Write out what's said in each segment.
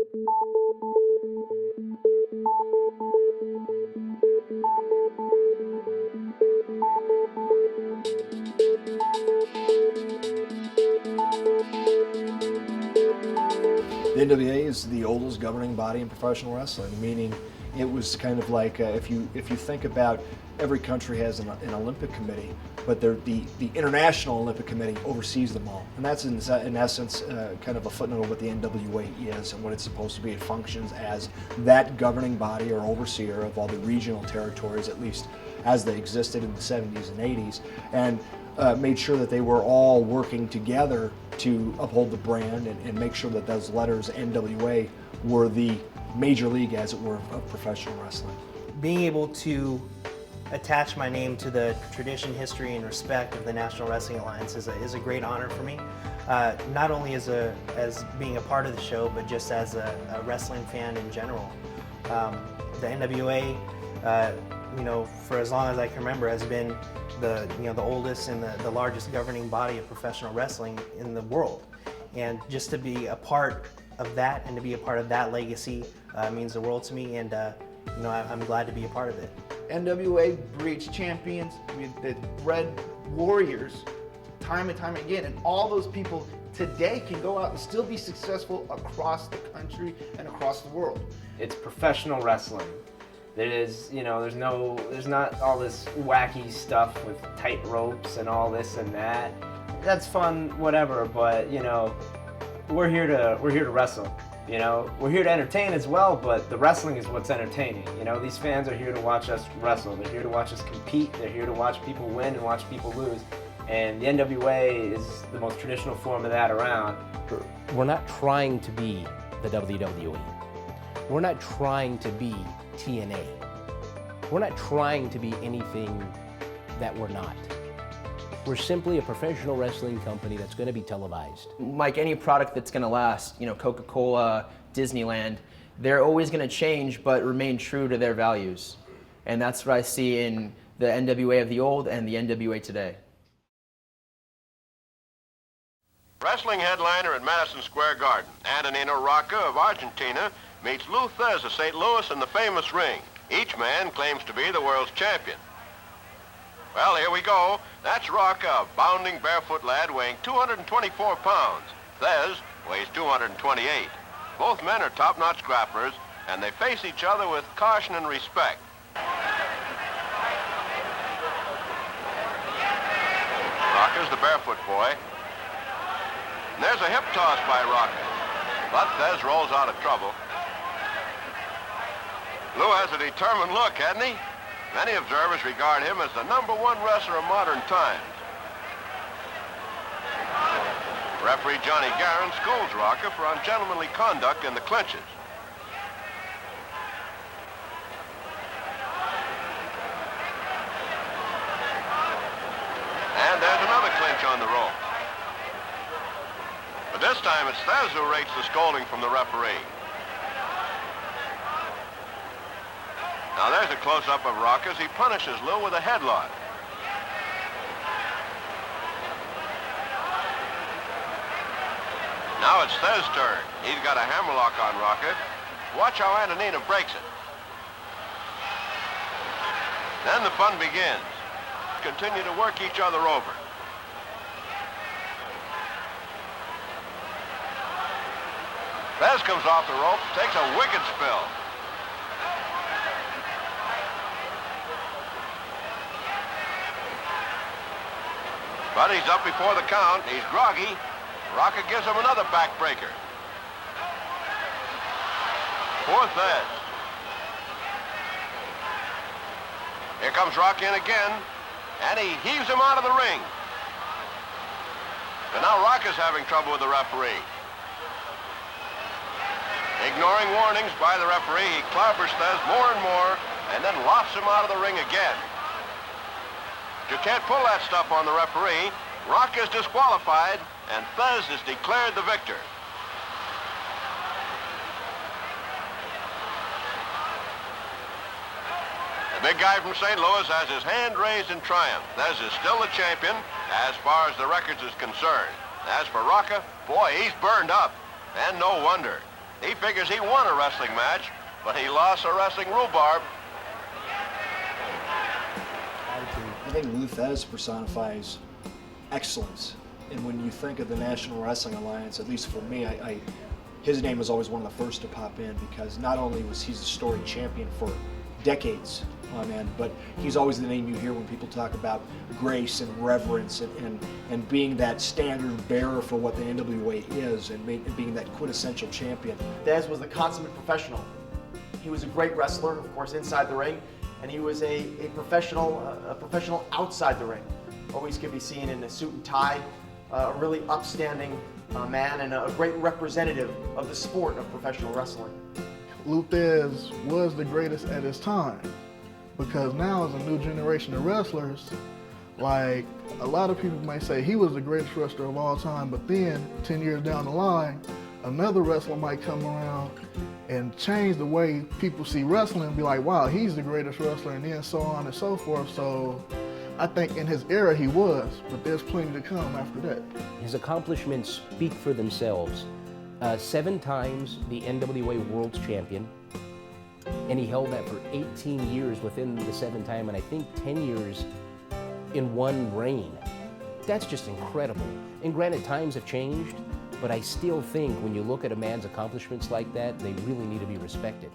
The NWA is the oldest governing body in professional wrestling, meaning it was kind of like if you think about every country has an Olympic committee, but the International Olympic Committee oversees them all, and that's in essence kind of a footnote of what the NWA is and what it's supposed to be. It functions as that governing body or overseer of all the regional territories, at least as they existed in the 70s and 80s, and made sure that they were all working together to uphold the brand and make sure that those letters NWA were the major league, as it were, of professional wrestling. Being able to attach my name to the tradition, history, and respect of the National Wrestling Alliance is a great honor for me. Not only as being a part of the show, but just as a wrestling fan in general. The NWA, for as long as I can remember, has been the oldest and the largest governing body of professional wrestling in the world. And just to be a part of that and to be a part of that legacy means the world to me, and I'm glad to be a part of it. NWA breeds champions, they bred warriors time and time again, and all those people today can go out and still be successful across the country and across the world. It's professional wrestling. There's not all this wacky stuff with tight ropes and all this and that. That's fun, whatever, but we're here to wrestle. We're here to entertain as well, but the wrestling is what's entertaining. These fans are here to watch us wrestle. They're here to watch us compete. They're here to watch people win and watch people lose. And the NWA is the most traditional form of that around. We're not trying to be the WWE. We're not trying to be TNA. We're not trying to be anything that we're not. We're simply a professional wrestling company that's going to be televised. Like any product that's going to last, Coca-Cola, Disneyland, they're always going to change but remain true to their values. And that's what I see in the NWA of the old and the NWA today. Wrestling headliner at Madison Square Garden, Antonino Rocca of Argentina meets Lou Thez of St. Louis in the famous ring. Each man claims to be the world's champion. Well, here we go. That's Rocca, a bounding barefoot lad weighing 224 pounds. Thez weighs 228. Both men are top-notch grapplers, and they face each other with caution and respect. Rocca's the barefoot boy. And there's a hip toss by Rocca, but Thez rolls out of trouble. Lou has a determined look, hasn't he? Many observers regard him as the #1 wrestler of modern times. Referee Johnny Guerin scolds Rocca for ungentlemanly conduct in the clinches. And there's another clinch on the rope. But this time it's Thez who rates the scolding from the referee. Now there's a close-up of Rocca as he punishes Lou with a headlock. Now it's Thez's turn. He's got a hammerlock on Rocca. Watch how Antonino breaks it. Then the fun begins. Continue to work each other over. Thez comes off the rope, takes a wicked spill. But he's up before the count. He's groggy. Rocca gives him another backbreaker. Poor Thez. Here comes Rocca in again, and he heaves him out of the ring. But now Rocca's having trouble with the referee. Ignoring warnings by the referee, he clobbers Thez more and more, and then lofts him out of the ring again. You can't pull that stuff on the referee. Rocca is disqualified, and Thez is declared the victor. The big guy from St. Louis has his hand raised in triumph. Thez is still the champion as far as the records is concerned. As for Rocca, boy, he's burned up, and no wonder. He figures he won a wrestling match, but he lost a wrestling rhubarb. I think Lou Thesz personifies excellence. And when you think of the National Wrestling Alliance, at least for me, his name was always one of the first to pop in, because not only was he a storied champion for decades on end, but he's always the name you hear when people talk about grace and reverence and being that standard bearer for what the NWA is, and being that quintessential champion. Thesz was the consummate professional. He was a great wrestler, of course, inside the ring, and he was a professional outside the ring. Always could be seen in a suit and tie, a really upstanding man, and a great representative of the sport of professional wrestling. Lou Thesz was the greatest at his time, because now as a new generation of wrestlers, like a lot of people may say he was the greatest wrestler of all time, but then 10 years down the line, another wrestler might come around and change the way people see wrestling and be like, wow, he's the greatest wrestler, and then so on and so forth. So I think in his era he was, but there's plenty to come after that. His accomplishments speak for themselves. 7 times the NWA World's Champion, and he held that for 18 years within the 7 time, and I think 10 years in one reign. That's just incredible. And granted, times have changed, but I still think when you look at a man's accomplishments like that, they really need to be respected.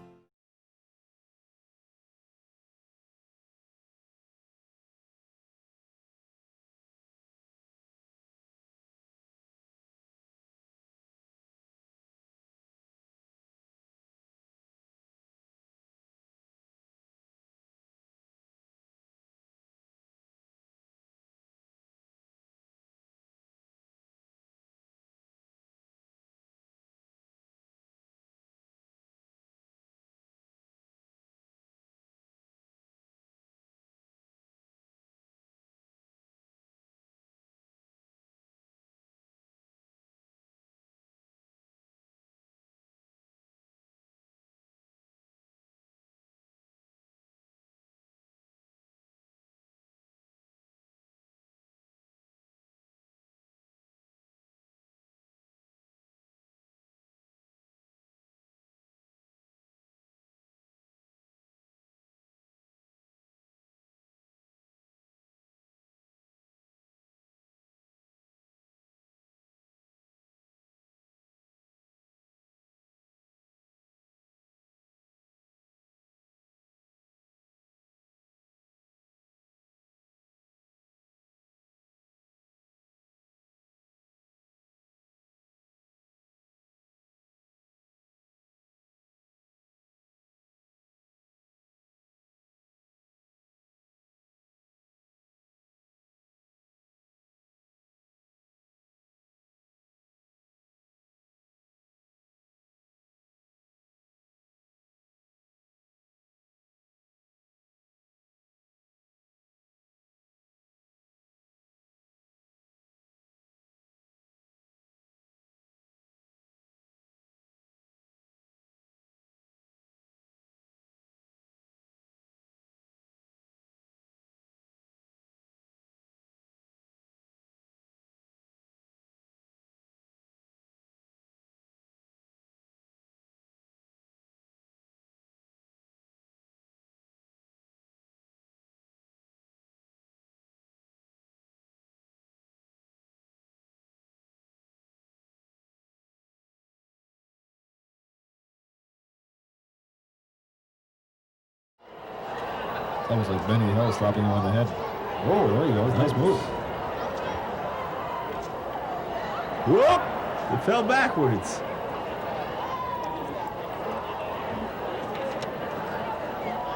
Almost like Benny Hill slapping him on the head. Oh, there he goes. Nice move. Whoop! It fell backwards.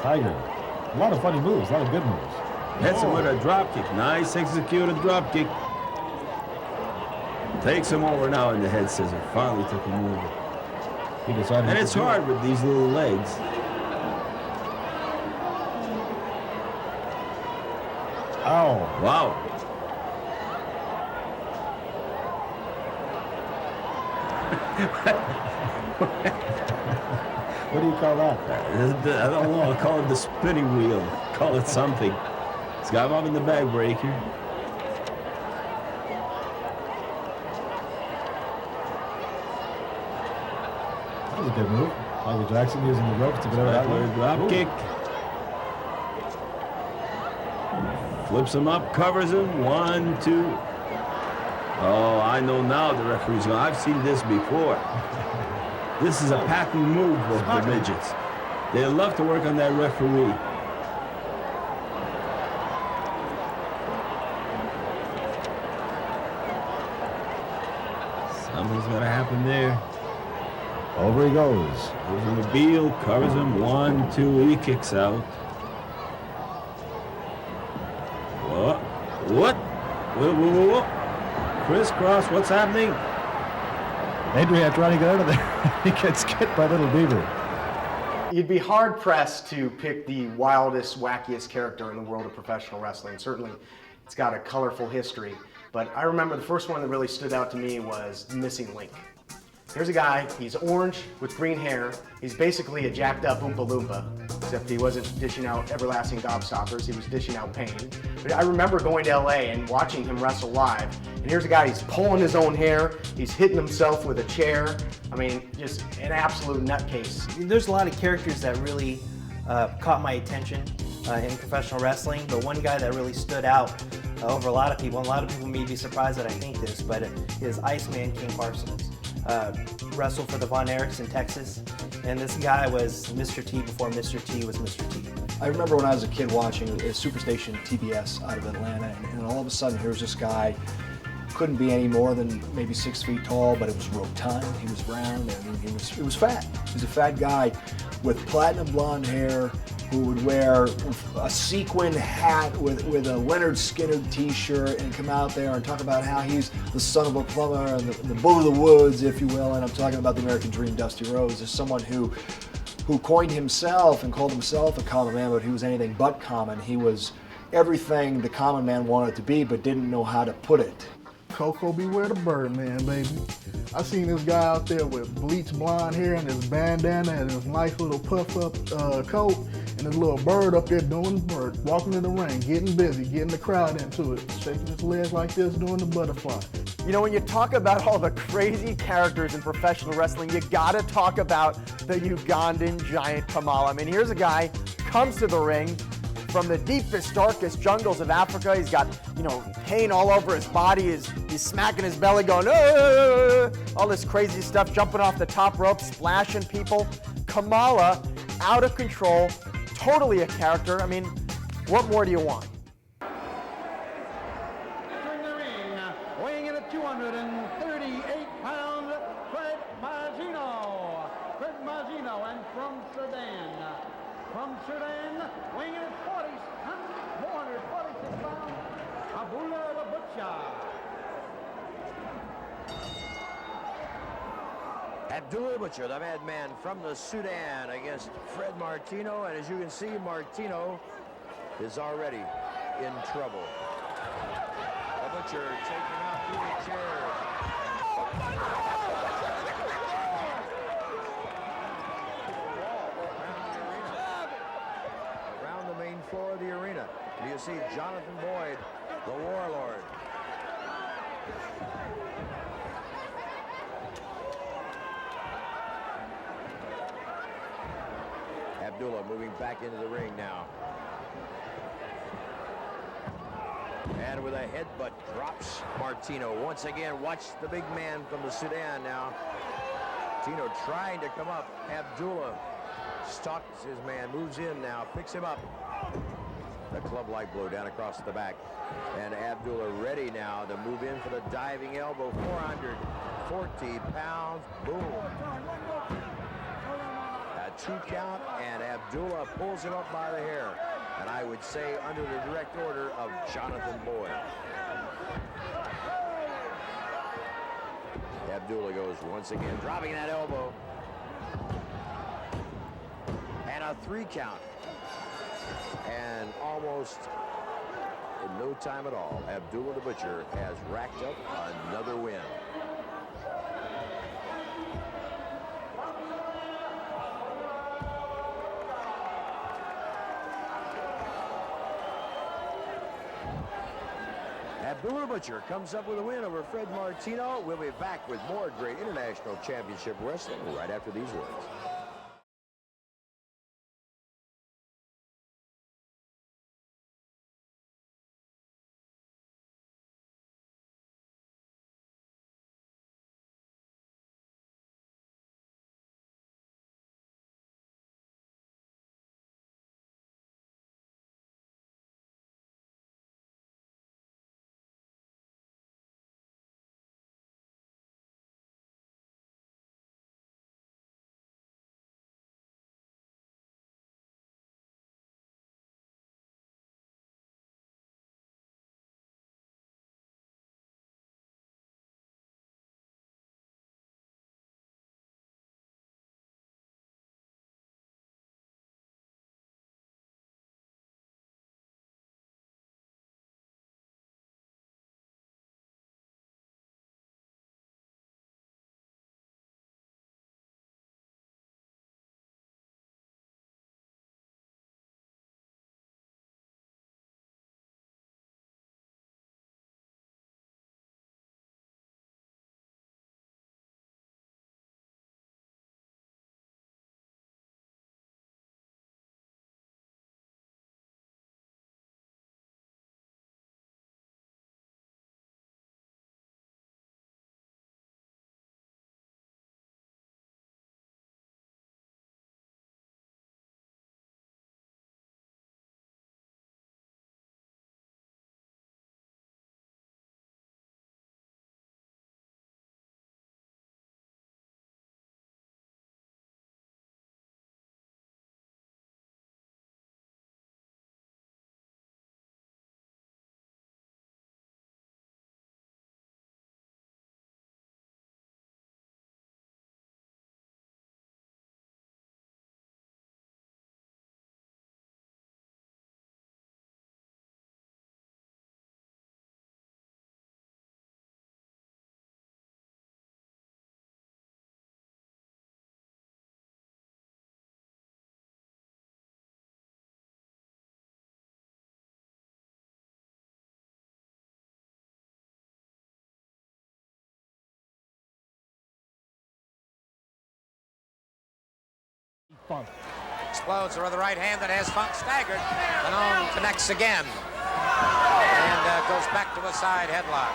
Tiger. A lot of funny moves. A lot of good moves. Hits him with a drop kick. Nice executed drop kick. Takes him over now in the head scissor. Finally took him over. He decided. And it's hard with these little legs. Ow. Wow. What do you call that? I don't know. I'll call it the spinning wheel. Call it something. It's got him up in the bag breaker. was a good move. Michael Jackson using the ropes to get over that Backward one. drop Ooh. kick. Flips him up, covers him. 1, 2. Oh, I know now the referee's going. I've seen this before. This is a patent move of the midgets. They love to work on that referee. Something's going to happen there. Over he goes. Goes in the Beal, covers him. 1, 2, he kicks out. What? What? Whoa, whoa, whoa, whoa. Crisscross, what's happening? Adrian trying to get out of there. He gets kicked by Little Beaver. You'd be hard pressed to pick the wildest, wackiest character in the world of professional wrestling. Certainly, it's got a colorful history. But I remember the first one that really stood out to me was the Missing Link. Here's a guy, he's orange with green hair. He's basically a jacked up Oompa Loompa, except he wasn't dishing out everlasting gobstoppers, he was dishing out pain. But I remember going to LA and watching him wrestle live. And here's a guy, he's pulling his own hair, he's hitting himself with a chair. I mean, just an absolute nutcase. There's a lot of characters that really caught my attention in professional wrestling, but one guy that really stood out over a lot of people, and a lot of people may be surprised that I think this, but is Iceman King Parsons. Wrestled for the Von Erichs in Texas, and this guy was Mr. T before Mr. T was Mr. T. I remember when I was a kid watching a Superstation TBS out of Atlanta, and all of a sudden here's this guy, couldn't be any more than maybe 6 feet tall, but it was rotund, he was round, and he was fat. He was a fat guy with platinum blonde hair, who would wear a sequin hat with a Leonard Skinner t-shirt and come out there and talk about how he's the son of a plumber and the bull of the woods, if you will. And I'm talking about the American Dream, Dusty Rhodes, as someone who coined himself and called himself a common man, but he was anything but common. He was everything the common man wanted to be, but didn't know how to put it. Coco beware the Birdman, baby. I seen this guy out there with bleached blonde hair and his bandana and his nice little puff-up coat and his little bird up there doing the bird, walking in the ring, getting busy, getting the crowd into it, shaking his legs like this, doing the butterfly. You know, when you talk about all the crazy characters in professional wrestling, you gotta talk about the Ugandan giant Kamala. I mean, here's a guy, comes to the ring from the deepest, darkest jungles of Africa. He's got, you know, pain all over his body. He's smacking his belly going, all this crazy stuff, jumping off the top rope, splashing people. Kamala, out of control, totally a character. I mean, what more do you want? Entering the ring, weighing in at 238 pounds, Fred Maggino. Fred Maggino, and from Sudan. From Sudan, weighing in at 446 pounds, Abdullah the Butcher. Abdullah Butcher, the madman from the Sudan, against Fred Martino, and as you can see, Martino is already in trouble. The Butcher taking out through the chairs. Around the main floor of the arena, you see Jonathan Boyd, the Warlord. Abdullah moving back into the ring now. And with a headbutt drops Martino. Once again, watch the big man from the Sudan now. Tino trying to come up. Abdullah stalks his man, moves in now, picks him up. The club-like blow down across the back. And Abdullah ready now to move in for the diving elbow. 440 pounds. Boom. A 2 count, and Abdullah pulls him up by the hair. And I would say under the direct order of Jonathan Boyd. Abdullah goes once again, dropping that elbow. And a 3 count. And almost in no time at all, Abdullah the Butcher has racked up another win. Abdullah the Butcher comes up with a win over Fred Martino. We'll be back with more great international championship wrestling right after these words. Funk. Explodes with the right hand that has Funk staggered. Malone connects again. And goes back to a side headlock.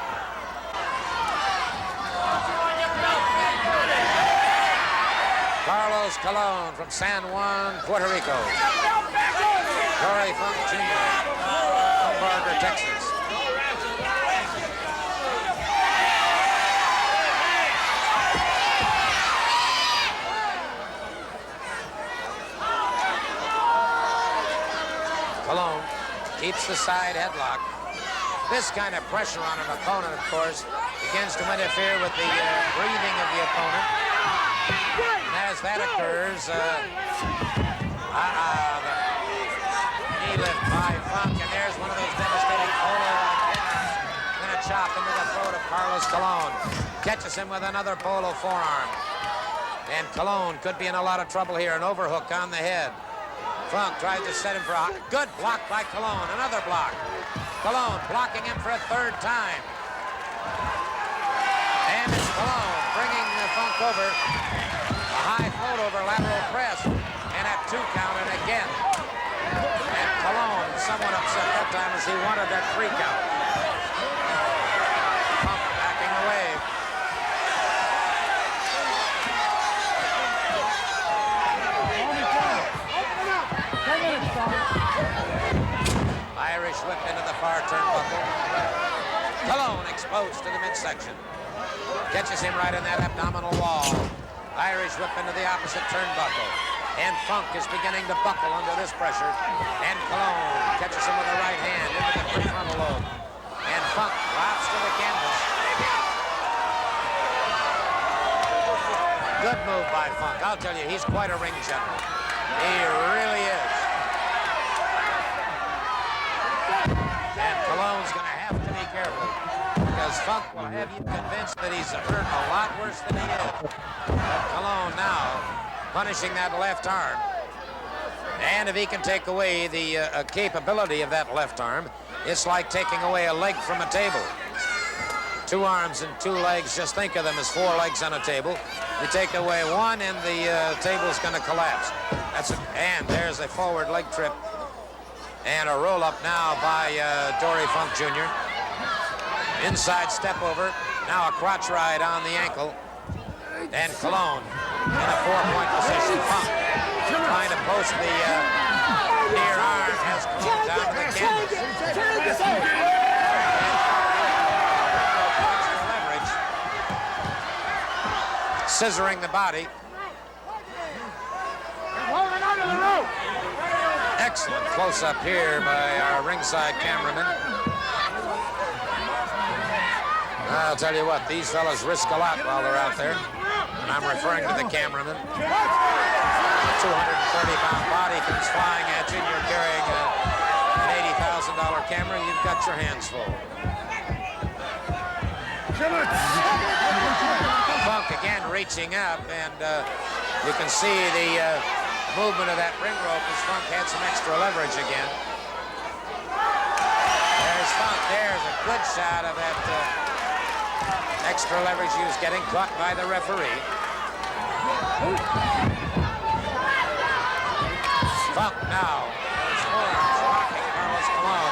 Carlos Colon from San Juan, Puerto Rico. Dory Funk Jr. from Barker, Texas. Colon keeps the side headlock. This kind of pressure on an opponent, of course, begins to interfere with the breathing of the opponent. And as that occurs, the knee lift by Funk, and there's one of those devastating polo-like forearms. Then a chop into the throat of Carlos Colon. Catches him with another polo forearm. And Colon could be in a lot of trouble here. An overhook on the head. Funk tries to set him for a good block by Colon. Another block. Colon blocking him for a third time. And it's Colon bringing the Funk over. A high float over lateral press. And a 2 count and again. And Colon somewhat upset that time as he wanted that 3 count. Funk backing away. Irish whip into the far turnbuckle. Colon exposed to the midsection. Catches him right in that abdominal wall. Irish whip into the opposite turnbuckle. And Funk is beginning to buckle under this pressure. And Colon catches him with the right hand into the prefrontal lobe. And Funk drops to the canvas. Good move by Funk. I'll tell you, he's quite a ring general. He really is. And Colon's going to have to be careful because Funk will have you convinced that he's hurt a lot worse than he is. But Colon now punishing that left arm. And if he can take away the capability of that left arm, it's like taking away a leg from a table. 2 arms and 2 legs. Just think of them as 4 legs on a table. You take away one and the table's going to collapse. And there's a forward leg trip and a roll up now by Dory Funk Jr. Inside step over. Now a crotch ride on the ankle. And Colon in a 4-point position. Funk trying to post the near arm. Has Colon down to the canvas. Leverage. Scissoring the body. Excellent close-up here by our ringside cameraman. I'll tell you what, these fellas risk a lot while they're out there. And I'm referring to the cameraman. 230-pound body comes flying at you, and you're carrying an $80,000 camera, you've got your hands full. Funk again reaching up, and you can see the movement of that ring rope as Funk had some extra leverage again. There's Funk. There's a good shot of that extra leverage he was getting, caught by the referee. Funk now. Those forearms rocking Carlos Colon.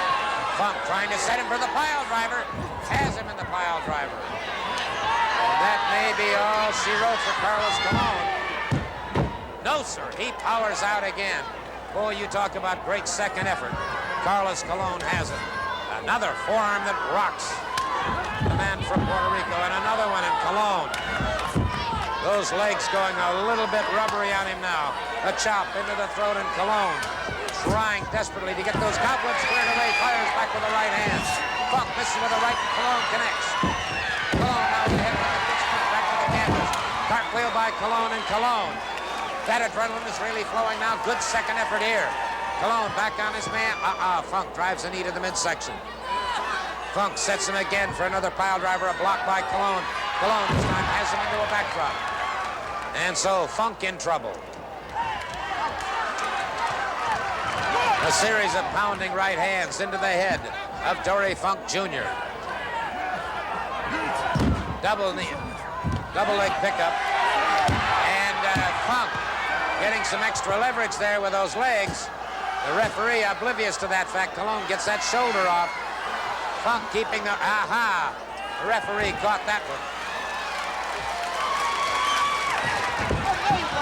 Funk trying to set him for the pile driver. Has him in the pile driver. And that may be all she wrote for Carlos Colon. No, sir. He powers out again. Boy, you talk about great second effort. Carlos Colon has it. Another forearm that rocks the man from Puerto Rico, and another one in Colon. Those legs going a little bit rubbery on him now. A chop into the throat, and Colon trying desperately to get those cobwebs cleared away. Fires back with the right hand. Funk misses with the right, and Colon connects. Colon now with the head back to the canvas. Cartwheel by Colon, and Colon. That adrenaline is really flowing now. Good second effort here. Colon back on his man. Funk drives a knee to the midsection. Funk sets him again for another pile driver. A block by Colon. Colon this time has him into a backdrop. And so Funk in trouble. A series of pounding right hands into the head of Dory Funk Jr. Double knee. Double leg pickup. And Funk getting some extra leverage there with those legs. The referee oblivious to that fact. Colon gets that shoulder off. Funk keeping the, the referee caught that one.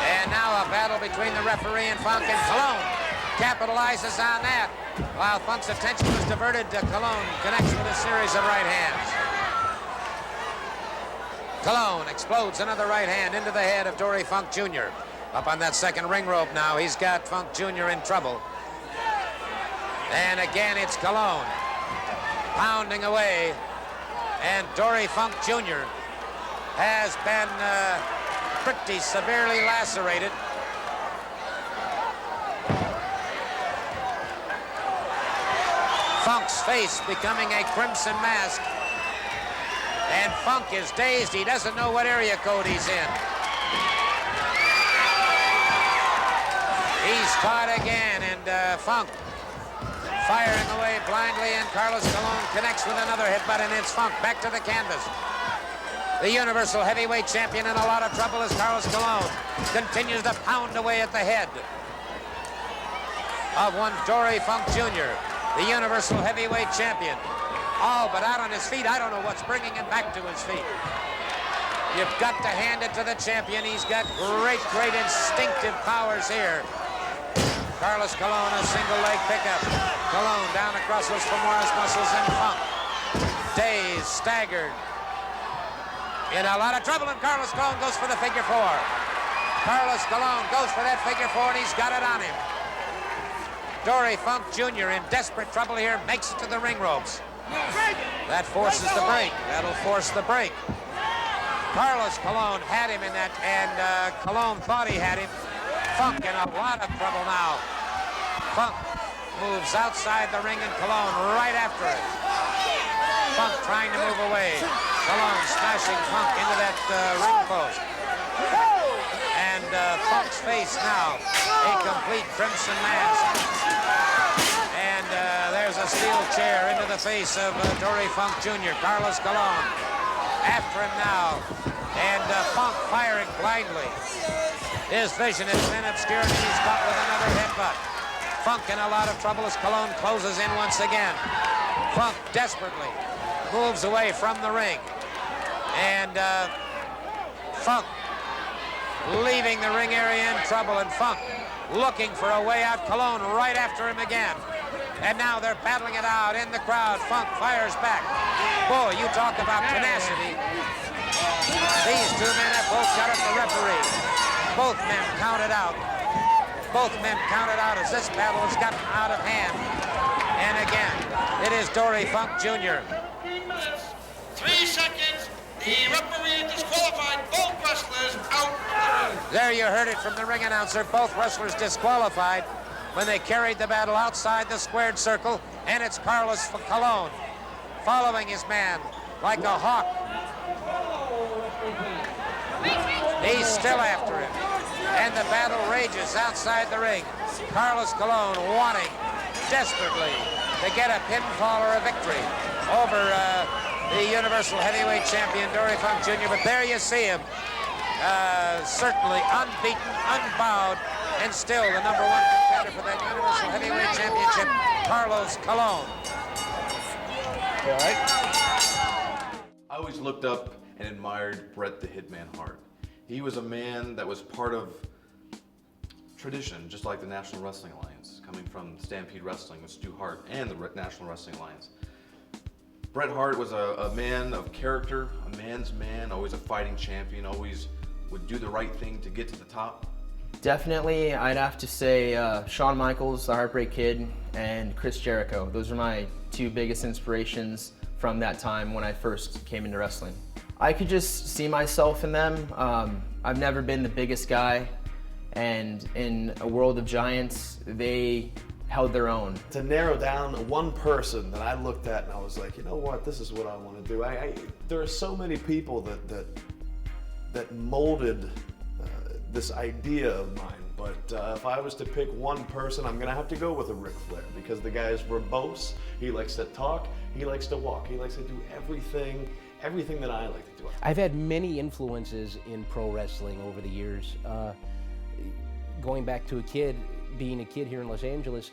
And now a battle between the referee and Funk, and Colon capitalizes on that. While Funk's attention was diverted, Colon connects with a series of right hands. Colon explodes another right hand into the head of Dory Funk Jr. Up on that second ring rope now. He's got Funk Jr. in trouble. And again, it's Colon pounding away. And Dory Funk Jr. has been pretty severely lacerated. Funk's face becoming a crimson mask. And Funk is dazed. He doesn't know what area code he's in. He's caught again, and Funk firing away blindly, and Carlos Colon connects with another headbutt, and it's Funk back to the canvas. The Universal Heavyweight Champion in a lot of trouble as Carlos Colon continues to pound away at the head of one Dory Funk Jr., the Universal Heavyweight Champion. All but out on his feet. I don't know what's bringing him back to his feet. You've got to hand it to the champion. He's got great instinctive powers here. Carlos Colon, a single leg pickup. Colon down across those femoris muscles, and Funk dazed, staggered, in a lot of trouble, and Carlos Colon goes for the figure 4. Carlos Colon goes for that figure 4, and he's got it on him. Dory Funk Jr. in desperate trouble here, makes it to the ring ropes. That forces the break. That'll force the break. Carlos Colon had him in that, and Colon thought he had him. Funk in a lot of trouble now. Funk moves outside the ring, and Colon right after it. Funk trying to move away. Colon smashing Funk into that ring post. And Funk's face now a complete crimson mask. And there's a steel chair into the face of Dory Funk Jr. Carlos Colon after him now. And Funk firing blindly. His vision has been obscured, and he's caught with another headbutt. Funk in a lot of trouble as Colon closes in once again. Funk desperately moves away from the ring. And Funk leaving the ring area in trouble, and Funk looking for a way out. Colon right after him again. And now they're battling it out in the crowd. Funk fires back. Boy, you talk about tenacity. These two men have both got at the referee. Both men counted out. Both men counted out as this battle has gotten out of hand. And again, it is Dory Funk Jr. 3 seconds. The referee disqualified both wrestlers out of the ring. There you heard it from the ring announcer. Both wrestlers disqualified when they carried the battle outside the squared circle. And it's Carlos Colon following his man like a hawk. He's still after him. And the battle rages outside the ring. Carlos Colon wanting desperately to get a pinfall or a victory over the Universal Heavyweight Champion, Dory Funk Jr. But there you see him, certainly unbeaten, unbowed, and still the #1 contender for that Universal Heavyweight Championship, Carlos Colon. All right. I always looked up and admired Bret the Hitman Hart. He was a man that was part of tradition, just like the National Wrestling Alliance, coming from Stampede Wrestling with Stu Hart and the National Wrestling Alliance. Bret Hart was a man of character, a man's man, always a fighting champion, always would do the right thing to get to the top. Definitely, I'd have to say Shawn Michaels, the Heartbreak Kid, and Chris Jericho. Those are my 2 biggest inspirations from that time when I first came into wrestling. I could just see myself in them. I've never been the biggest guy, and in a world of giants, they held their own. To narrow down one person that I looked at and I was like, you know what, this is what I want to do. There are so many people that molded this idea of mine, but if I was to pick one person, I'm gonna have to go with a Ric Flair, because the guy is verbose, he likes to talk, he likes to walk, he likes to do everything that I like to do. I've had many influences in pro wrestling over the years. Going back to being a kid here in Los Angeles,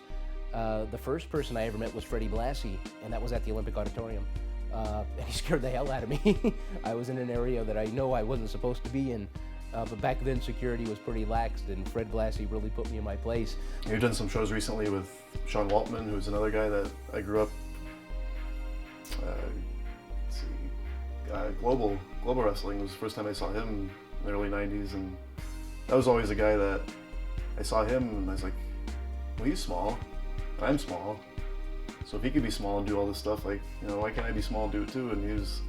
the first person I ever met was Freddie Blassie, and that was at the Olympic Auditorium. And he scared the hell out of me. I was in an area that I know I wasn't supposed to be in, but back then security was pretty lax, and Fred Blassie really put me in my place. You've done some shows recently with Sean Waltman, who's another guy that I grew up, global wrestling was the first time I saw him in the early 90s, and that was always a guy that I saw him and I was like, well, he's small, and I'm small, so if he could be small and do all this stuff, like, you know, why can't I be small and do it too? And he was,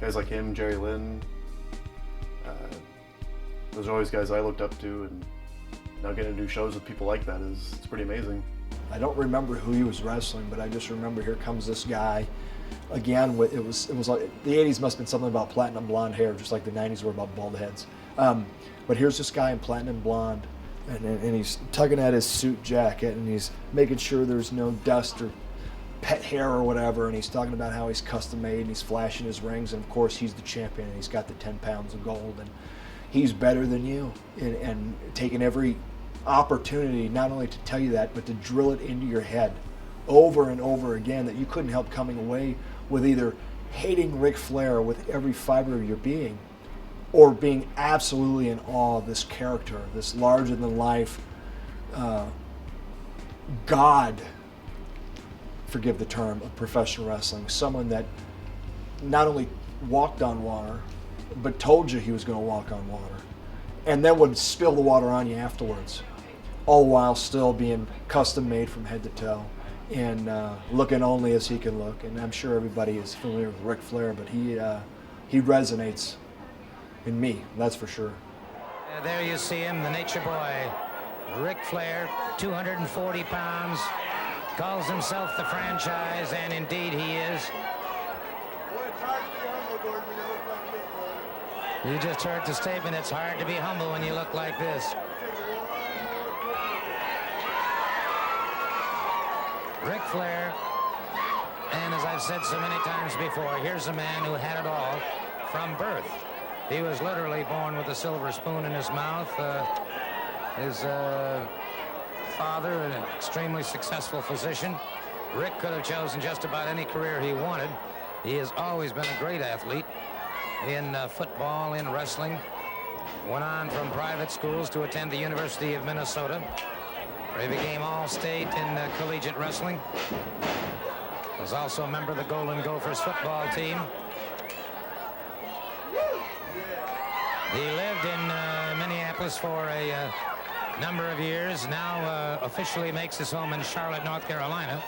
guys like him, Jerry Lynn, those are always guys I looked up to, and now getting to do shows with people like that it's pretty amazing. I don't remember who he was wrestling, but I just remember here comes this guy. Again, it was like the 80s must have been something about platinum blonde hair, just like the 90s were about bald heads. But here's this guy in platinum blonde, and he's tugging at his suit jacket, and he's making sure there's no dust or pet hair or whatever, and he's talking about how he's custom made, and he's flashing his rings, and of course he's the champion, and he's got the 10 pounds of gold, and he's better than you, and taking every opportunity not only to tell you that, but to drill it into your head over and over again, that you couldn't help coming away with either hating Ric Flair with every fiber of your being, or being absolutely in awe of this character, this larger-than-life god, forgive the term, of professional wrestling. Someone that not only walked on water, but told you he was going to walk on water, and then would spill the water on you afterwards, all while still being custom made from head to toe, and looking only as he can look. And I'm sure everybody is familiar with Ric Flair, but he resonates in me, that's for sure. There you see him, the Nature Boy, Ric Flair, 240 pounds, calls himself the franchise, and indeed he is. You just heard the statement, it's hard to be humble when you look like this. Ric Flair, and as I've said so many times before, here's a man who had it all, from birth. He was literally born with a silver spoon in his mouth. His father, an extremely successful physician. Rick could have chosen just about any career he wanted. He has always been a great athlete in football, in wrestling. Went on from private schools to attend the University of Minnesota, where he became all-state in collegiate wrestling. Was also a member of the Golden Gophers football team. He lived in Minneapolis for a number of years. Now officially makes his home in Charlotte, North Carolina.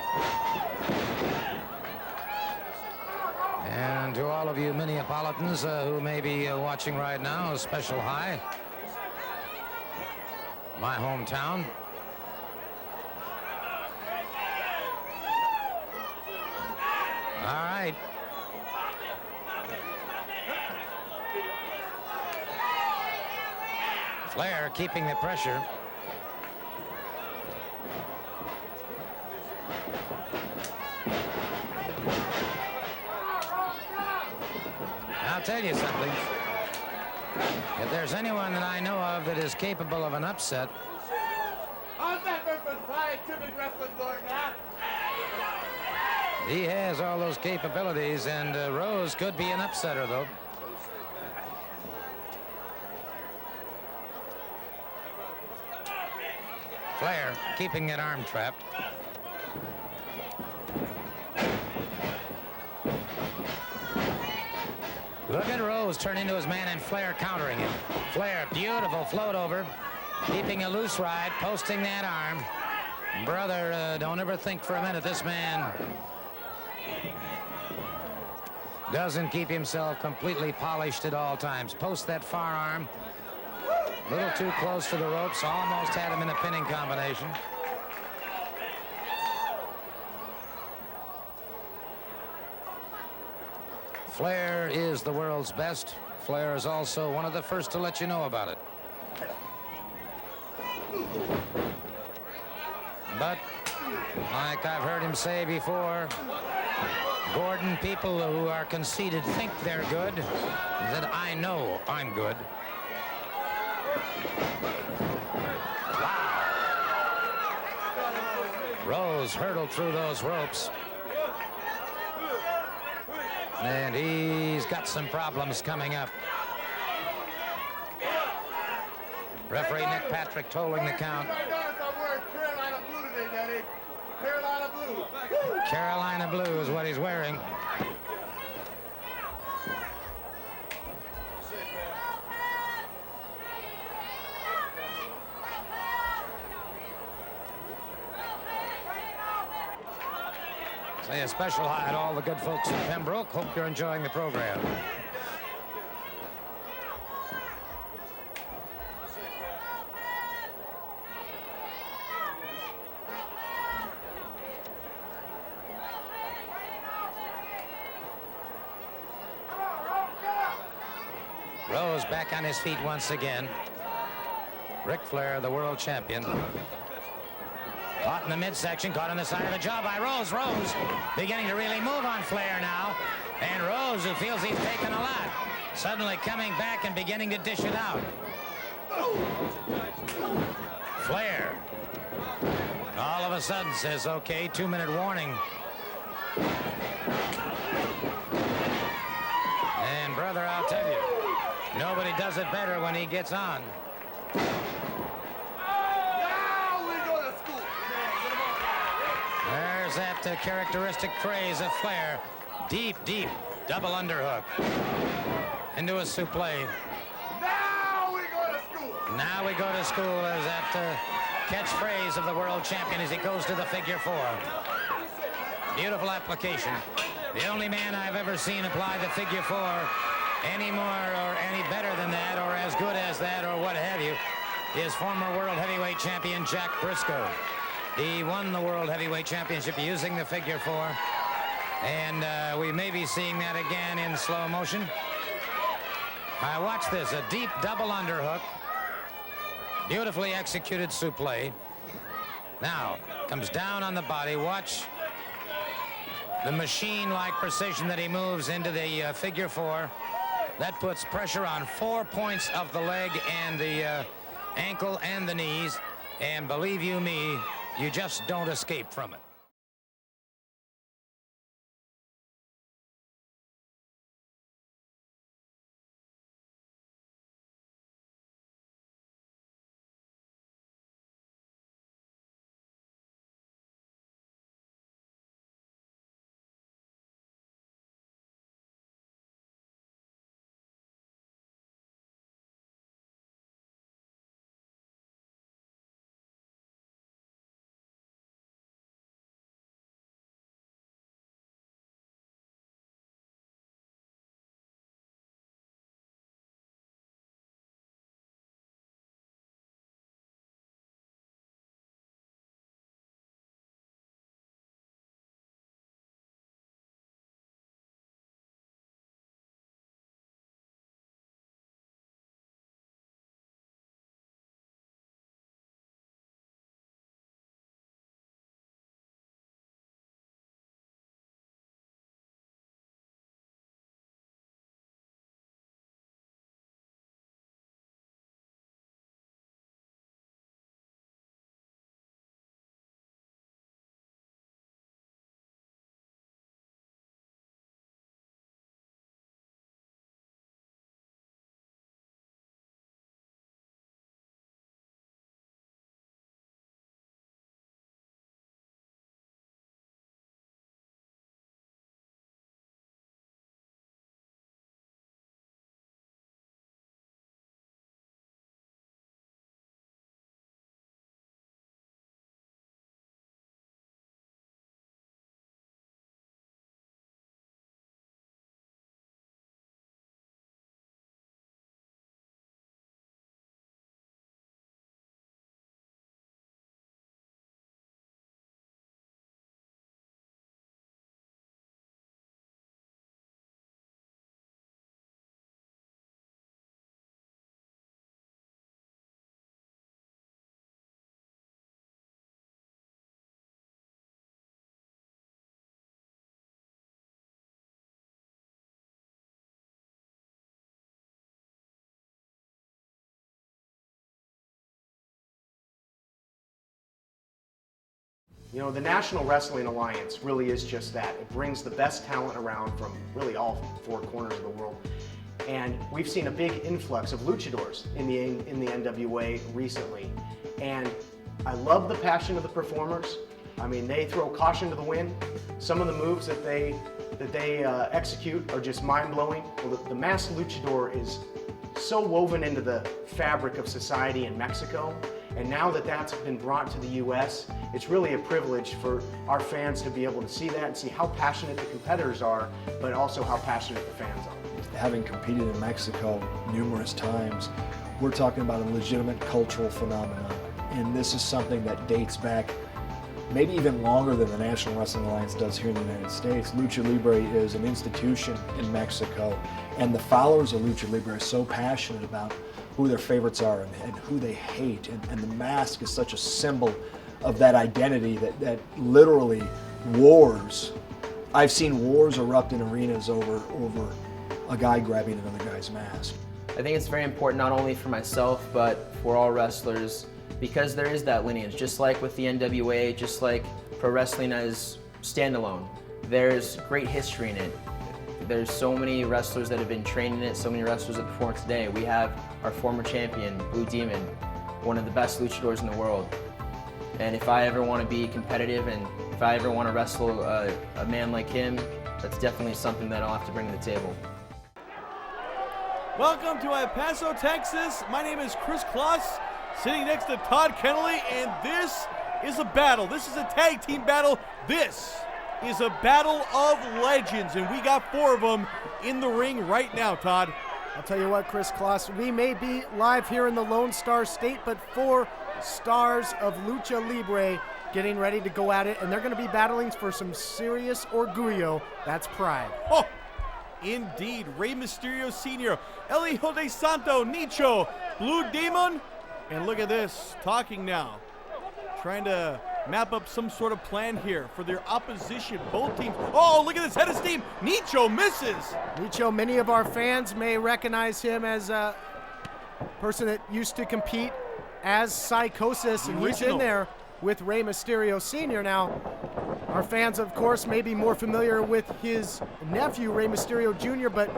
And to all of you Minneapolitans who may be watching right now, a special hi. My hometown. All right. Flair keeping the pressure. I'll tell you something. If there's anyone that I know of that is capable of an upset, he has all those capabilities, and Rose could be an upsetter, though. Flair keeping that arm trapped. Look at Rose turn into his man and Flair countering him. Flair, beautiful float over, keeping a loose ride, posting that arm. Brother, don't ever think for a minute this man doesn't keep himself completely polished at all times. Post that far arm. A little too close to the ropes. Almost had him in a pinning combination. Flair is the world's best. Flair is also one of the first to let you know about it. But, like I've heard him say before, Gordon, people who are conceited think they're good, that I know I'm good. Wow. Rose hurtled through those ropes. And he's got some problems coming up. Referee Nick Patrick tolling the count. Carolina blue is what he's wearing. Say a special hi to all the good folks in Pembroke. Hope you're enjoying the program. Rose back on his feet once again. Ric Flair, the world champion. Caught in the midsection, caught on the side of the jaw by Rose. Rose beginning to really move on Flair now. And Rose, who feels he's taken a lot, suddenly coming back and beginning to dish it out. Flair all of a sudden says, okay, 2-minute warning. And brother, I'll tell you, nobody does it better when he gets on. There's that characteristic phrase of Flair. Deep, deep double underhook. Into a suplex. Now we go to school. Now we go to school as that catchphrase of the world champion as he goes to the figure four. Beautiful application. The only man I've ever seen apply the figure four any more or any better than that or as good as that or what have you is former world heavyweight champion Jack Briscoe. He won the World Heavyweight Championship using the figure four. And we may be seeing that again in slow motion. Watch this, a deep double underhook. Beautifully executed suplex. Now, comes down on the body. Watch the machine-like precision that he moves into the figure four. That puts pressure on 4 points of the leg and the ankle and the knees. And believe you me, you just don't escape from it. You know, the National Wrestling Alliance really is just that. It brings the best talent around from really all four corners of the world. And we've seen a big influx of luchadors in the NWA recently. And I love the passion of the performers. I mean, they throw caution to the wind. Some of the moves that they execute are just mind-blowing. Well, the masked luchador is so woven into the fabric of society in Mexico. And now that that's been brought to the U.S., it's really a privilege for our fans to be able to see that and see how passionate the competitors are, but also how passionate the fans are. Having competed in Mexico numerous times, we're talking about a legitimate cultural phenomenon. And this is something that dates back maybe even longer than the National Wrestling Alliance does here in the United States. Lucha Libre is an institution in Mexico, and the followers of Lucha Libre are so passionate about who their favorites are and who they hate. And the mask is such a symbol of that identity that literally wars. I've seen wars erupt in arenas over a guy grabbing another guy's mask. I think it's very important not only for myself, but for all wrestlers, because there is that lineage. Just like with the NWA, just like pro wrestling as standalone, there's great history in it. There's so many wrestlers that have been trained in it, so many wrestlers that perform today. We have our former champion, Blue Demon, one of the best luchadors in the world. And if I ever want to be competitive and if I ever want to wrestle a man like him, that's definitely something that I'll have to bring to the table. Welcome to El Paso, Texas. My name is Chris Kloss, sitting next to Todd Kennelly, and this is a battle. This is a tag team battle. This is a battle of legends, and we got 4 of them in the ring right now, Todd. I'll tell you what, Chris Kloss, we may be live here in the Lone Star State, but 4 stars of Lucha Libre getting ready to go at it, and they're going to be battling for some serious orgullo. That's pride. Oh, indeed. Rey Mysterio Sr., El Hijo de Santo, Nicho, Blue Demon, and look at this, talking now. Trying to map up some sort of plan here for their opposition. Both teams. Oh, look at this head of steam. Nicho misses. Nicho, many of our fans may recognize him as a person that used to compete as Psychosis, and he's in there with Rey Mysterio Sr. Now, our fans, of course, may be more familiar with his nephew, Rey Mysterio Jr., but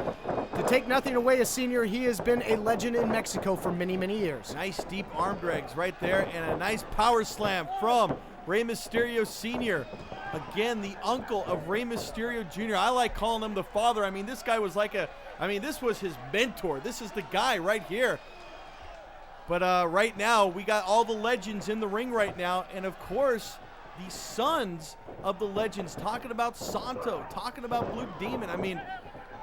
to take nothing away as Senior, he has been a legend in Mexico for many, many years. Nice deep arm drags right there, and a nice power slam from Rey Mysterio Sr. Again, the uncle of Rey Mysterio Jr. I like calling him the father. I mean, this guy was like this was his mentor. This is the guy right here. But right now, we got all the legends in the ring right now, and of course, the sons of the legends, talking about Santo, talking about Blue Demon. I mean,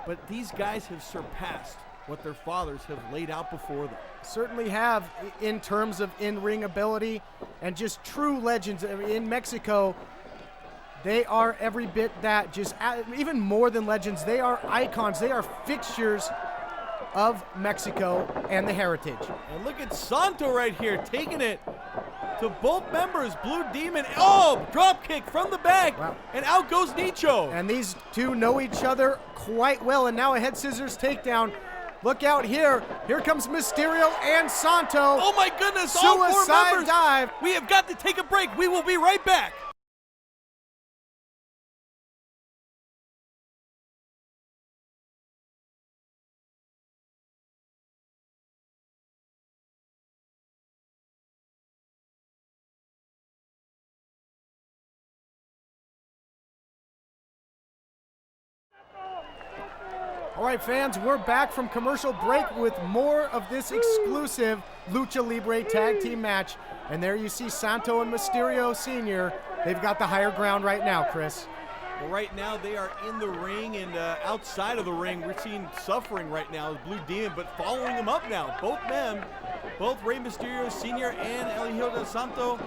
but these guys have surpassed what their fathers have laid out before them. Certainly have in terms of in-ring ability and just true legends. In Mexico, they are every bit that, just even more than legends. They are icons. They are fixtures of Mexico and the heritage. And look at Santo right here, taking it to both members. Blue Demon, oh, drop kick from the back, wow. And out goes Nicho. And these two know each other quite well, and now a head scissors takedown. Look out here. Here comes Mysterio and Santo. Oh my goodness, suicide all four members. Dive. We have got to take a break. We will be right back. All right, fans, we're back from commercial break with more of this exclusive Lucha Libre tag team match. And there you see Santo and Mysterio Sr. They've got the higher ground right now, Chris. Well, right now they are in the ring, and outside of the ring, we're seeing suffering right now as Blue Demon, but following them up now. Both men, both Rey Mysterio Sr. and El Hijo de Santo,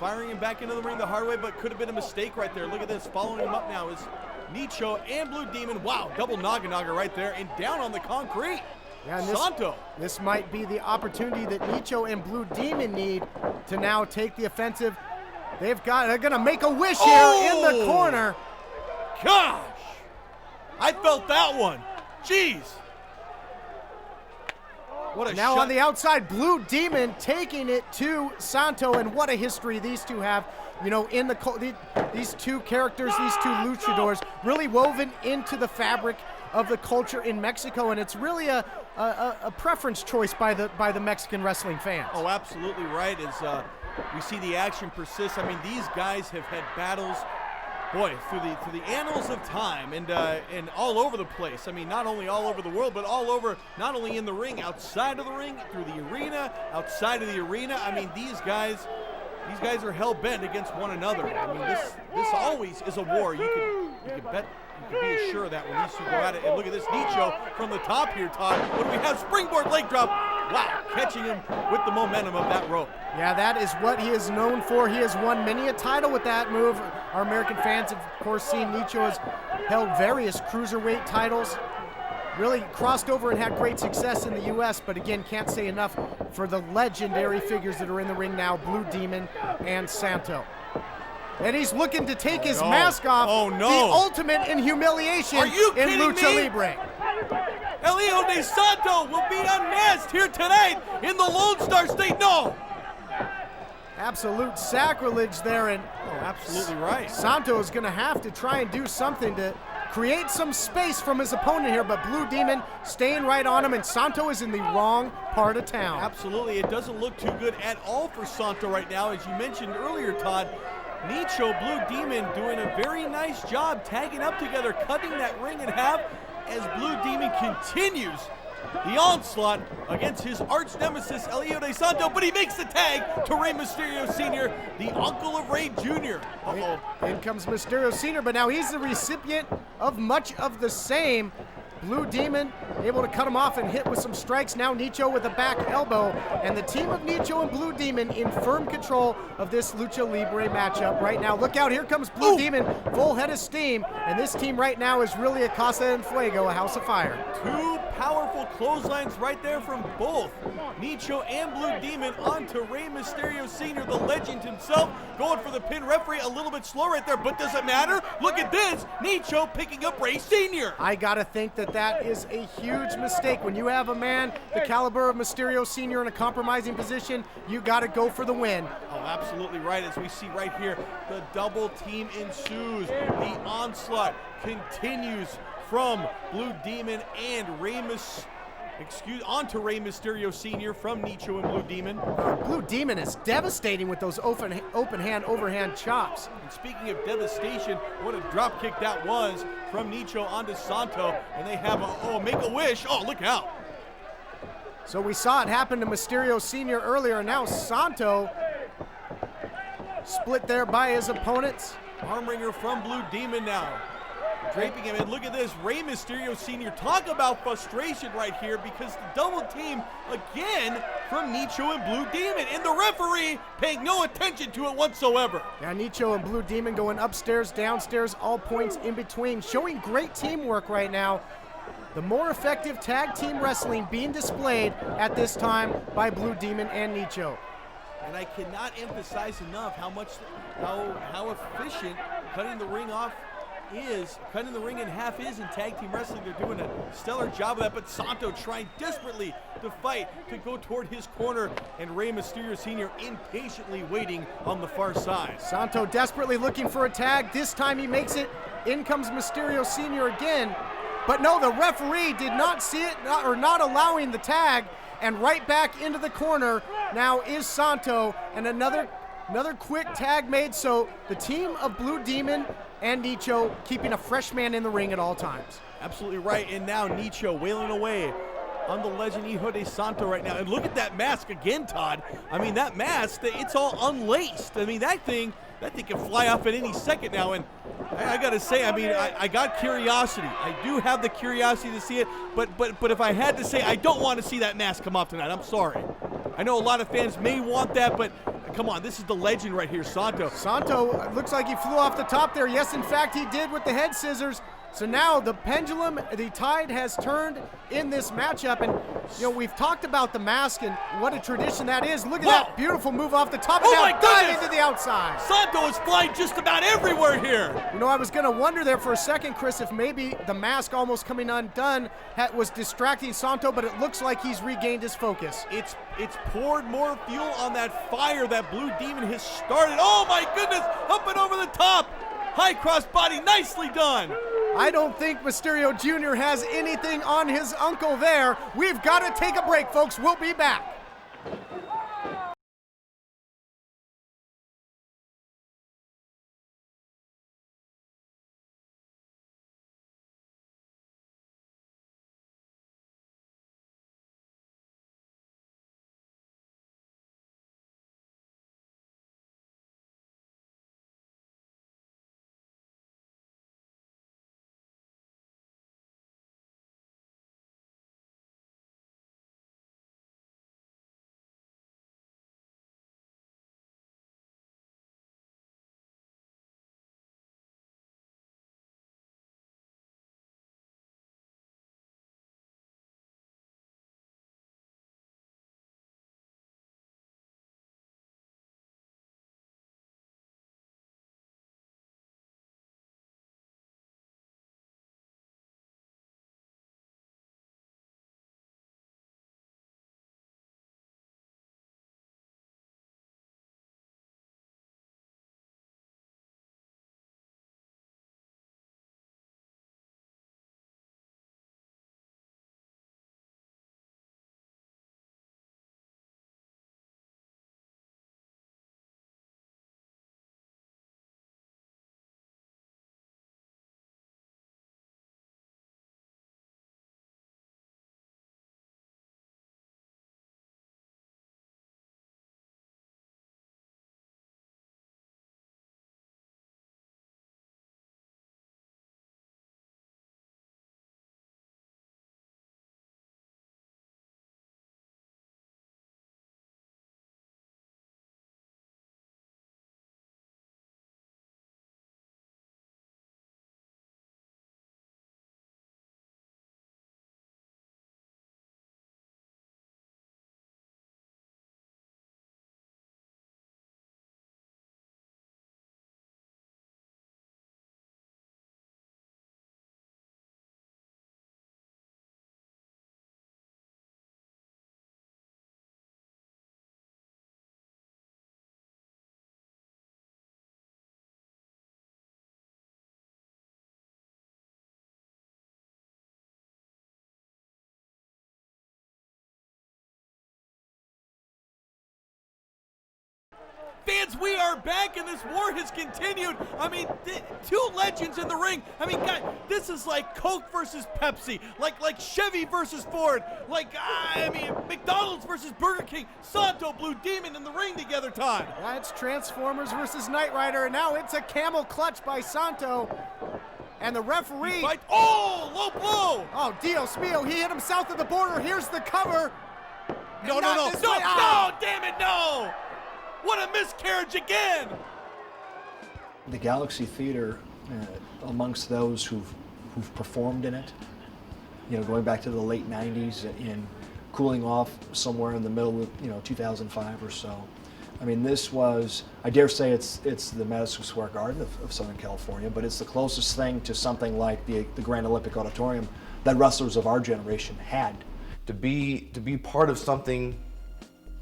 firing him back into the ring the hard way, but could have been a mistake right there. Look at this, following him up now is Nicho and Blue Demon. Wow, double naga right there, and down on the concrete. Yeah, and Santo. This might be the opportunity that Nicho and Blue Demon need to now take the offensive. They're gonna make a wish here in the corner. Gosh, I felt that one. Jeez. What a now shot. On the outside, Blue Demon taking it to Santo, and what a history these two have. You know, in these two characters, these two luchadors, really woven into the fabric of the culture in Mexico, and it's really a preference choice by the Mexican wrestling fans. Oh, absolutely right. As we see the action persist. I mean, these guys have had battles, boy, through the annals of time, and all over the place. I mean, not only all over the world, but all over, not only in the ring, outside of the ring, through the arena, outside of the arena. I mean, these guys are hell-bent against one another. I mean, this always is a war. You can bet, you can be assured that when these two go at it. And look at this Nicho from the top here, Todd. What do we have? Springboard leg drop. Wow, catching him with the momentum of that rope. Yeah, that is what he is known for. He has won many a title with that move. Our American fans have, of course, seen Nicho has held various cruiserweight titles. Really crossed over and had great success in the U.S., but again, can't say enough for the legendary figures that are in the ring now, Blue Demon and Santo. And he's looking to take his mask off. Oh, no. The ultimate in humiliation Are you in kidding Lucha me? Libre. El Hijo de Santo will be unmasked here tonight in the Lone Star State. No. Absolute sacrilege there. And absolutely right. Santo is going to have to try and do something to create some space from his opponent here, but Blue Demon staying right on him, and Santo is in the wrong part of town. Absolutely. It doesn't look too good at all for Santo right now. As you mentioned earlier, Todd, Nicho, Blue Demon doing a very nice job tagging up together, cutting that ring in half as Blue Demon continues the onslaught against his arch nemesis, El Hijo de Santo, but he makes the tag to Rey Mysterio Sr., the uncle of Rey Jr. Uh-oh. In comes Mysterio Sr., but now he's the recipient of much of the same. Blue Demon able to cut him off and hit with some strikes. Now Nicho with a back elbow, and the team of Nicho and Blue Demon in firm control of this Lucha Libre matchup right now. Look out, here comes Blue Demon, full head of steam, and this team right now is really a Casa en Fuego, a house of fire. Two powerful clotheslines right there from both Nicho and Blue Demon onto Rey Mysterio Sr., the legend himself, going for the pin. Referee a little bit slow right there, but does it matter? Look at this, Nicho picking up Rey Sr. I gotta think that is a huge mistake. When you have a man the caliber of Mysterio Sr. in a compromising position, you gotta go for the win. Oh, absolutely right. As we see right here, the double team ensues. The onslaught continues from Blue Demon and onto Rey Mysterio Sr. from Nicho and Blue Demon. Blue Demon is devastating with those open hand, overhand chops. And speaking of devastation, what a drop kick that was from Nicho onto Santo. And they have a make-a-wish. Oh, look out. So we saw it happen to Mysterio Sr. earlier, and now Santo split there by his opponents. Armringer from Blue Demon now, draping him. And look at this, Rey Mysterio Sr. Talk about frustration right here, because the double team again from Nicho and Blue Demon, and the referee paying no attention to it whatsoever. Now Nicho and Blue Demon going upstairs, downstairs, all points in between, showing great teamwork right now. The more effective tag team wrestling being displayed at this time by Blue Demon and Nicho. And I cannot emphasize enough how efficient cutting the ring in half is in tag team wrestling. They're doing a stellar job of that, but Santo trying desperately to fight to go toward his corner, and Rey Mysterio Sr. impatiently waiting on the far side. Santo desperately looking for a tag. This time he makes it. In comes Mysterio Sr. again. But no, the referee did not see it, not allowing the tag, and right back into the corner now is Santo, and another quick tag made. So the team of Blue Demon and Nicho keeping a fresh man in the ring at all times. Absolutely right, and now Nicho wailing away on the legend Hijo de Santo right now. And look at that mask again, Todd. I mean, that mask, it's all unlaced. I mean, that thing can fly off at any second now. And I gotta say, I mean, I got curiosity. I do have the curiosity to see it, but if I had to say, I don't want to see that mask come off tonight. I'm sorry. I know a lot of fans may want that, but come on, this is the legend right here, Santo. Santo looks like he flew off the top there. Yes, in fact, he did with the head scissors. So now the pendulum, the tide has turned in this matchup. And, you know, we've talked about the mask and what a tradition that is. Look at that beautiful move off the top. Oh my dive goodness! into the outside. Santo is flying just about everywhere here. You know, I was going to wonder there for a second, Chris, if maybe the mask almost coming undone was distracting Santo, but it looks like he's regained his focus. It's poured more fuel on that fire that Blue Demon has started. Oh my goodness, up and over the top. High cross body, nicely done. I don't think Mysterio Jr. has anything on his uncle there. We've got to take a break, folks. We'll be back. Fans, we are back, and this war has continued. I mean, two legends in the ring. I mean, guys, this is like Coke versus Pepsi, like Chevy versus Ford, McDonald's versus Burger King. Santo, Blue Demon in the ring together time. Yeah, it's Transformers versus Knight Rider, and now it's a camel clutch by Santo. And the referee... Oh, low blow! Oh, Dios mio, he hit him south of the border. Here's the cover. No, damn it, no! What a miscarriage again! The Galaxy Theater, amongst those who've performed in it, going back to the late 90s and cooling off somewhere in the middle of 2005 or so. I mean, this was, I dare say it's the Madison Square Garden of Southern California, but it's the closest thing to something like the Grand Olympic Auditorium that wrestlers of our generation had. To be part of something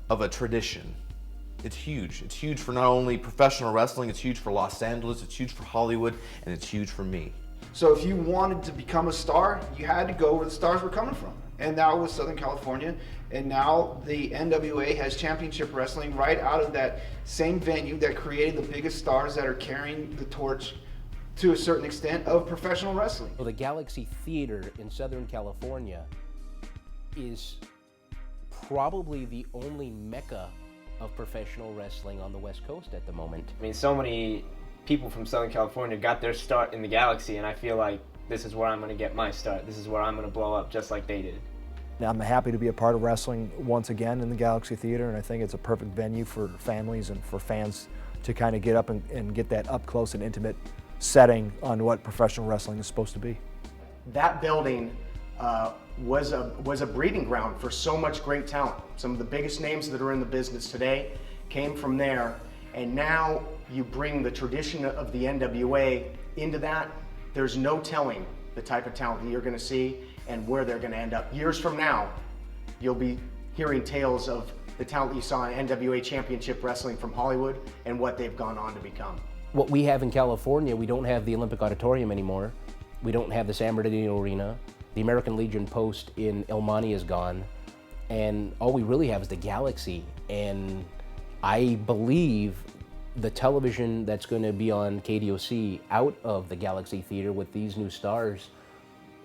of a tradition, it's huge. It's huge for not only professional wrestling, it's huge for Los Angeles, it's huge for Hollywood, and it's huge for me. So if you wanted to become a star, you had to go where the stars were coming from. And that was Southern California. And now the NWA has championship wrestling right out of that same venue that created the biggest stars that are carrying the torch to a certain extent of professional wrestling. Well, the Galaxy Theater in Southern California is probably the only mecca of professional wrestling on the West Coast at the moment. I mean, so many people from Southern California got their start in the Galaxy, and I feel like this is where I'm going to get my start. This is where I'm going to blow up just like they did. I'm happy to be a part of wrestling once again in the Galaxy Theater, and I think it's a perfect venue for families and for fans to kind of get up and get that up close and intimate setting on what professional wrestling is supposed to be. That building was a breeding ground for so much great talent. Some of the biggest names that are in the business today came from there, and now you bring the tradition of the NWA into that. There's no telling the type of talent that you're going to see and where they're going to end up. Years from now, you'll be hearing tales of the talent you saw in NWA Championship Wrestling from Hollywood and what they've gone on to become. What we have in California, we don't have the Olympic Auditorium anymore. We don't have the San Bernardino Arena. The American Legion Post in El Monte is gone. And all we really have is the Galaxy. And I believe the television that's going to be on KDOC out of the Galaxy Theater with these new stars,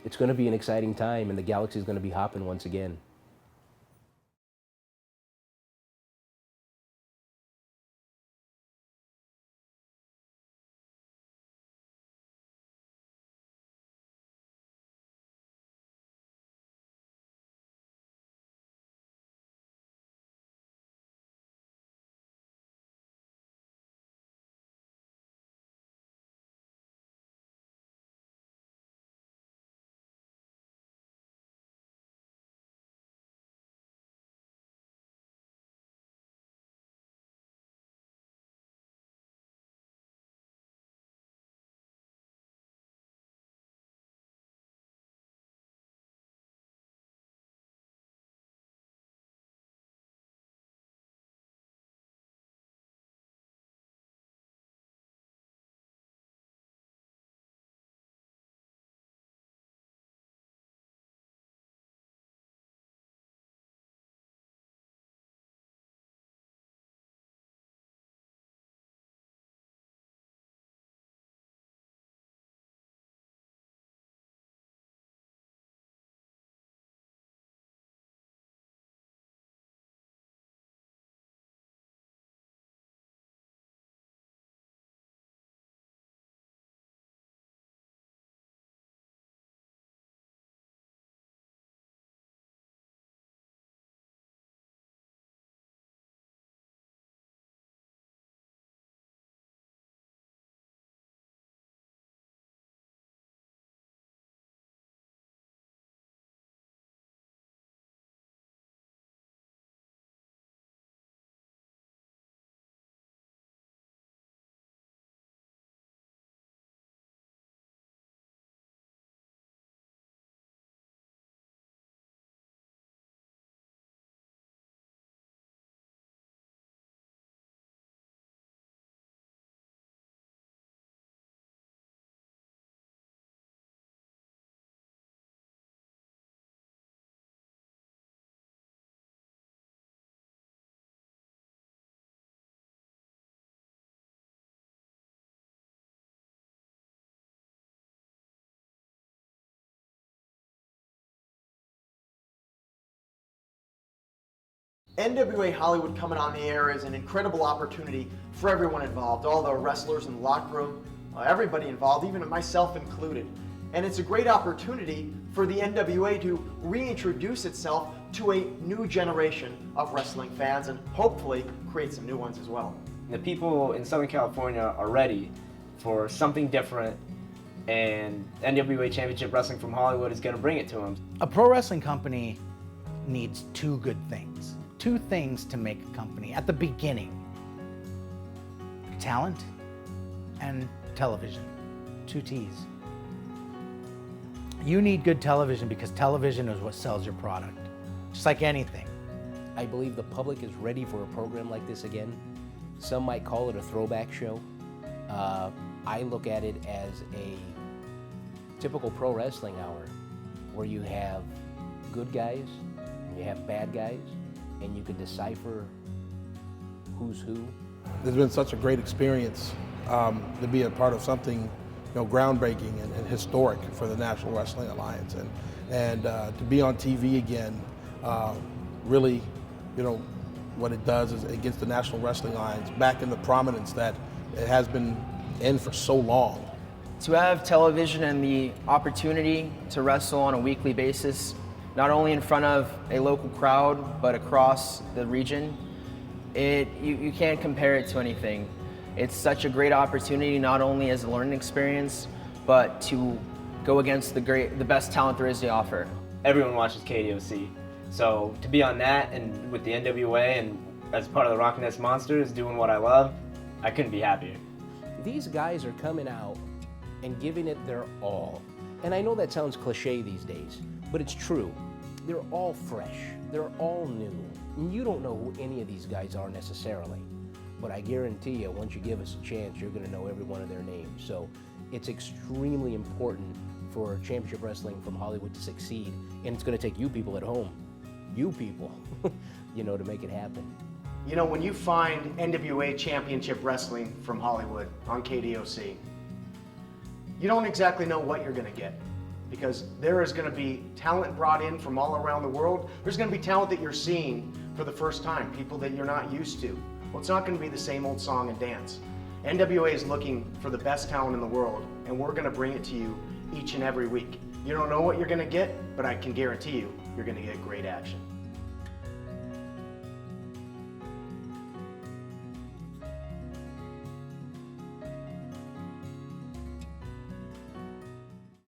it's going to be an exciting time, and the Galaxy is going to be hopping once again. NWA Hollywood coming on the air is an incredible opportunity for everyone involved, all the wrestlers in the locker room, everybody involved, even myself included. And it's a great opportunity for the NWA to reintroduce itself to a new generation of wrestling fans and hopefully create some new ones as well. The people in Southern California are ready for something different, and NWA Championship Wrestling from Hollywood is going to bring it to them. A pro wrestling company needs two good things. Two things to make a company at the beginning: talent and television. Two T's. You need good television because television is what sells your product. Just like anything. I believe the public is ready for a program like this again. Some might call it a throwback show. I look at it as a typical pro wrestling hour where you have good guys, and you have bad guys, and you can decipher who's who. It's been such a great experience to be a part of something groundbreaking and historic for the National Wrestling Alliance, and to be on TV again, really, what it does is it gets the National Wrestling Alliance back in the prominence that it has been in for so long. To have television and the opportunity to wrestle on a weekly basis, not only in front of a local crowd, but across the region, you can't compare it to anything. It's such a great opportunity, not only as a learning experience, but to go against the best talent there is to offer. Everyone watches KDOC, so to be on that and with the NWA and as part of the Rock Nest Monsters doing what I love, I couldn't be happier. These guys are coming out and giving it their all. And I know that sounds cliche these days, but it's true. They're all fresh, they're all new. And you don't know who any of these guys are necessarily. But I guarantee you, once you give us a chance, you're going to know every one of their names. So it's extremely important for Championship Wrestling from Hollywood to succeed. And it's going to take you people at home, you people, to make it happen. When you find NWA Championship Wrestling from Hollywood on KDOC, you don't exactly know what you're going to get, because there is going to be talent brought in from all around the world. There's going to be talent that you're seeing for the first time, people that you're not used to. Well, it's not going to be the same old song and dance. NWA is looking for the best talent in the world, and we're going to bring it to you each and every week. You don't know what you're going to get, but I can guarantee you, you're going to get great action.